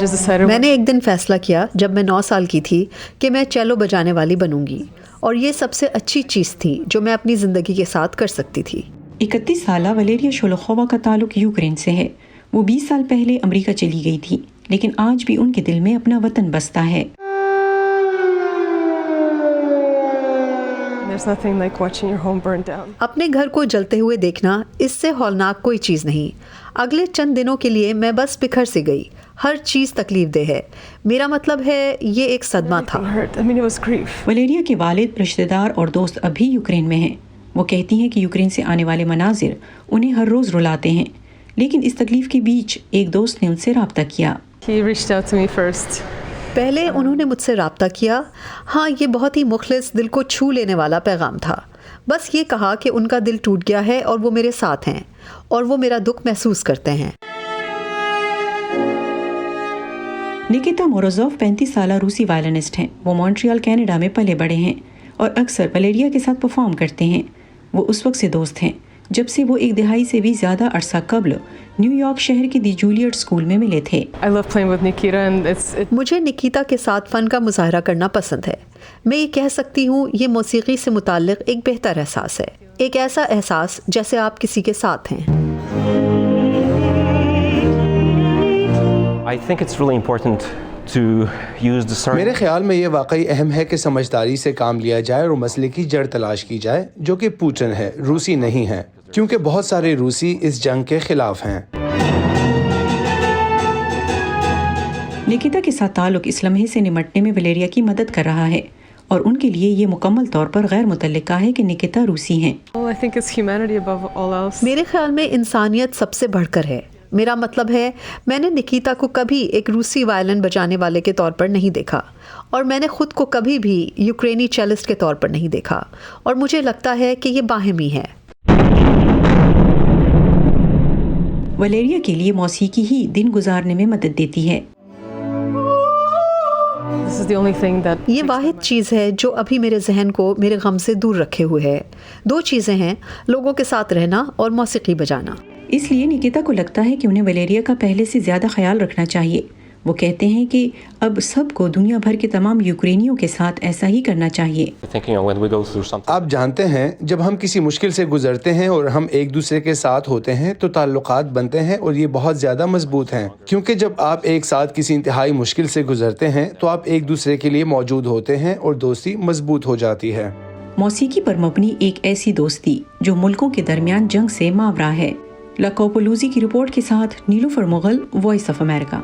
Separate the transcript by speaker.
Speaker 1: just decided
Speaker 2: میں نے ایک دن فیصلہ کیا جب میں 9 سال کی تھی کہ میں چیلو بجانے والی بنوں گی، اور یہ سب سے اچھی چیز تھی جو میں اپنی زندگی کے ساتھ کر سکتی تھی۔
Speaker 3: 31 سالہ ولیریا شولوخووا کا تعلق یوکرین سے ہے۔ وہ 20 سال پہلے امریکہ چلی گئی تھی، لیکن آج بھی ان کے دل میں اپنا وطن بستا ہے۔
Speaker 1: there's nothing like watching your home burn down.
Speaker 2: اپنے گھر کو جلتے ہوئے دیکھنا اس سے ہولناک کوئی چیز نہیں۔ اگلے چند دنوں کے لیے میں بس بکھر سے گئی۔ ہر چیز تکلیف دہ ہے، میرا مطلب ہے یہ ایک صدمہ تھا۔
Speaker 1: It hurt. I mean, it was grief.
Speaker 3: ولیریا کے والد، رشتہ دار اور دوست اب بھی یوکرین میں ہیں۔ وہ کہتی ہیں کہ یوکرین سے آنے والے مناظر انہیں ہر روز رلاتے ہیں، لیکن اس تکلیف کے بیچ ایک دوست نے ان سے رابطہ کیا۔
Speaker 1: He reached out to me first.
Speaker 2: پہلے انہوں نے مجھ سے رابطہ کیا۔ ہاں، یہ بہت ہی مخلص، دل کو چھو لینے والا پیغام تھا۔ بس یہ کہا کہ ان کا دل ٹوٹ گیا ہے اور وہ میرے ساتھ ہیں اور وہ میرا دکھ محسوس کرتے ہیں۔
Speaker 3: نکیتا موروزوف 35 سالہ روسی وائلنسٹ ہیں۔ وہ مونٹریال کینیڈا میں پلے بڑے ہیں اور اکثر ولیریا کے ساتھ پرفارم کرتے ہیں۔ وہ اس وقت سے دوست ہیں جب سے وہ 1 دہائی سے بھی زیادہ عرصہ قبل نیو یارک شہر کے دی جولیٹ اسکول میں ملے تھے۔
Speaker 1: I love playing with Nikita, and
Speaker 2: مجھے نکیتا کے ساتھ فن کا مظاہرہ کرنا پسند ہے۔ میں یہ کہہ سکتی ہوں یہ موسیقی سے متعلق ایک بہتر احساس ہے، ایک ایسا احساس جیسے آپ کسی کے ساتھ ہیں۔
Speaker 4: I think it's really important to use discernment.
Speaker 5: میرے خیال میں یہ واقعی اہم ہے کہ سمجھداری سے کام لیا جائے اور مسئلے کی جڑ تلاش کی جائے، جو کہ پوٹن ہے، روسی نہیں ہے، کیونکہ بہت سارے روسی اس جنگ کے خلاف ہیں۔
Speaker 3: نکیتا کے ساتھ تعلق اس لمحے سے نمٹنے میں ولیریا کی مدد کر رہا ہے، اور ان کے لیے یہ مکمل طور پر غیر متعلقہ ہے کہ نکیتا روسی ہیں۔
Speaker 1: I think it's humanity above all else.
Speaker 2: میرے خیال میں انسانیت سب سے بڑھ کر ہے۔ میرا مطلب ہے میں نے نکیتا کو کبھی ایک روسی وائلن بجانے والے کے طور پر نہیں دیکھا، اور میں نے خود کو کبھی بھی یوکرینی چیلسٹ کے طور پر نہیں دیکھا، اور مجھے لگتا ہے کہ یہ باہمی ہے۔
Speaker 3: ولیریا کے لیے موسیقی ہی دن گزارنے میں مدد دیتی ہے۔
Speaker 1: This is the only thing that
Speaker 2: یہ واحد چیز ہے جو ابھی میرے ذہن کو میرے غم سے دور رکھے ہوئے ہے۔ 2 چیزیں ہیں، لوگوں کے ساتھ رہنا اور موسیقی بجانا۔
Speaker 3: اس لیے نکیتا کو لگتا ہے کہ انہیں ولیریا کا پہلے سے زیادہ خیال رکھنا چاہیے۔ وہ کہتے ہیں کہ اب سب کو دنیا بھر کے تمام یوکرینیوں کے ساتھ ایسا ہی کرنا چاہیے۔
Speaker 4: Thinking when we go through something.
Speaker 5: آپ جانتے ہیں جب ہم کسی مشکل سے گزرتے ہیں اور ہم ایک دوسرے کے ساتھ ہوتے ہیں تو تعلقات بنتے ہیں اور یہ بہت زیادہ مضبوط ہیں، کیونکہ جب آپ ایک ساتھ کسی انتہائی مشکل سے گزرتے ہیں تو آپ ایک دوسرے کے لیے موجود ہوتے ہیں اور دوستی مضبوط ہو جاتی ہے۔
Speaker 3: موسیقی پر مبنی ایک ایسی دوستی جو ملکوں کے درمیان جنگ سے ماورا ہے۔ لاکوپولوزی کی رپورٹ کے ساتھ نیلوفر مغل، وائس آف امریکہ۔